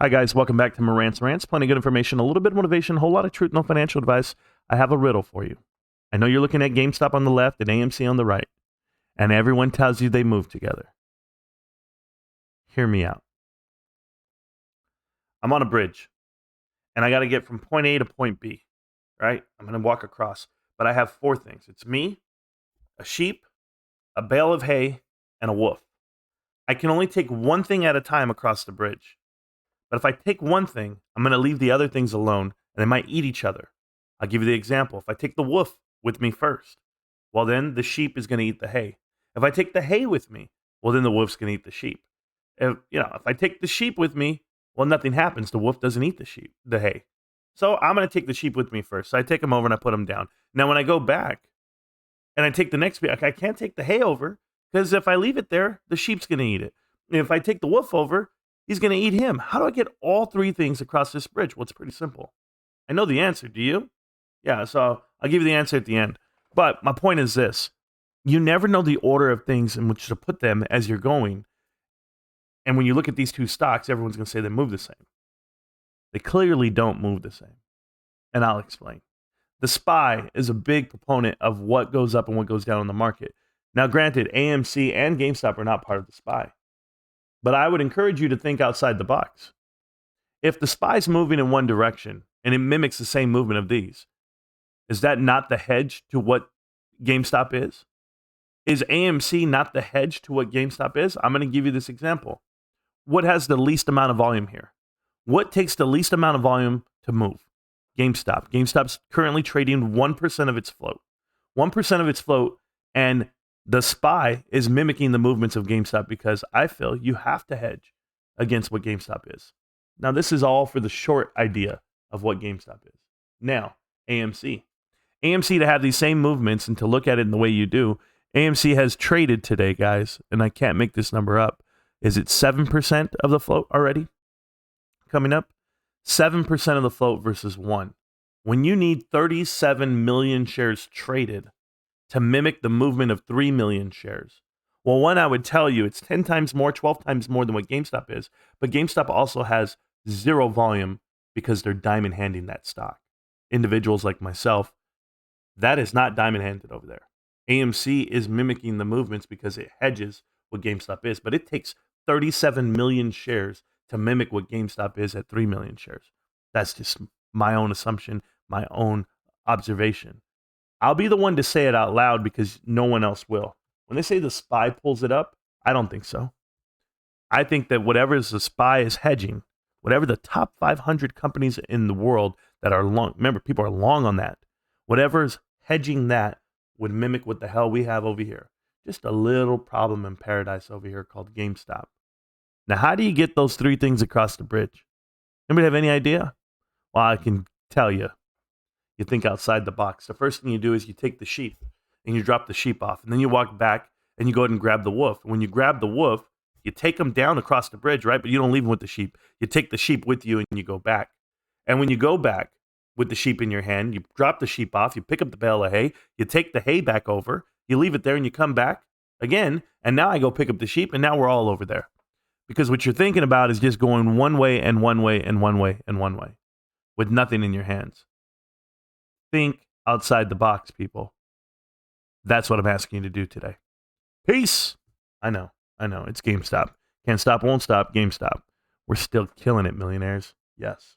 Hi, guys. Welcome back to Marant's Rants. Plenty of good information, a little bit of motivation, a whole lot of truth, no financial advice. I have a riddle for you. I know you're looking at GameStop on the left and AMC on the right, and everyone tells you they move together. Hear me out. I'm on a bridge, and I got to get from point A to point B, right? I'm going to walk across, but I have four things. It's me, a sheep, a bale of hay, and a wolf. I can only take one thing at a time across the bridge. But if I take one thing, I'm going to leave the other things alone, and they might eat each other. I'll give you the example. If I take the wolf with me first, well, then the sheep is going to eat the hay. If I take the hay with me, well, then the wolf's going to eat the sheep. If I take the sheep with me, well, nothing happens. The wolf doesn't eat the hay. So I'm going to take the sheep with me first. So I take them over and I put them down. Now, when I go back and I take the next bit, I can't take the hay over because if I leave it there, the sheep's going to eat it. And if I take the wolf over, he's going to eat him. How do I get all three things across this bridge? Well, it's pretty simple. I know the answer. Do you? Yeah, so I'll give you the answer at the end. But my point is this. You never know the order of things in which to put them as you're going. And when you look at these two stocks, everyone's going to say they move the same. They clearly don't move the same. And I'll explain. The SPY is a big proponent of what goes up and what goes down in the market. Now, granted, AMC and GameStop are not part of the SPY. But I would encourage you to think outside the box. If the SPY's moving in one direction and it mimics the same movement of these, is that not the hedge to what GameStop is? Is AMC not the hedge to what GameStop is? I'm going to give you this example. What has the least amount of volume here? What takes the least amount of volume to move? GameStop. GameStop's currently trading 1% of its float. 1% of its float, and the SPY is mimicking the movements of GameStop because I feel you have to hedge against what GameStop is. Now, this is all for the short idea of what GameStop is. Now, AMC. AMC, to have these same movements and to look at it in the way you do, AMC has traded today, guys, and I can't make this number up. Is it 7% of the float already coming up? 7% of the float versus 1. When you need 37 million shares traded to mimic the movement of 3 million shares. Well, one, I would tell you it's 10 times more, 12 times more than what GameStop is. But GameStop also has zero volume because they're diamond handing that stock. Individuals like myself, that is not diamond handed over there. AMC is mimicking the movements because it hedges what GameStop is. But it takes 37 million shares to mimic what GameStop is at 3 million shares. That's just my own assumption, my own observation. I'll be the one to say it out loud because no one else will. When they say the SPY pulls it up, I don't think so. I think that whatever the SPY is hedging, whatever the top 500 companies in the world that are long, remember, people are long on that. Whatever's hedging that would mimic what the hell we have over here. Just a little problem in paradise over here called GameStop. Now, how do you get those three things across the bridge? Anybody have any idea? Well, I can tell you. You think outside the box. The first thing you do is you take the sheep and you drop the sheep off. And then you walk back and you go ahead and grab the wolf. When you grab the wolf, you take them down across the bridge, right? But you don't leave them with the sheep. You take the sheep with you and you go back. And when you go back with the sheep in your hand, you drop the sheep off, you pick up the bale of hay, you take the hay back over, you leave it there and you come back again. And now I go pick up the sheep and now we're all over there. Because what you're thinking about is just going one way and one way and one way and one way with nothing in your hands. Think outside the box, people. That's what I'm asking you to do today. Peace. I know. It's GameStop. Can't stop, won't stop. GameStop. We're still killing it, millionaires. Yes.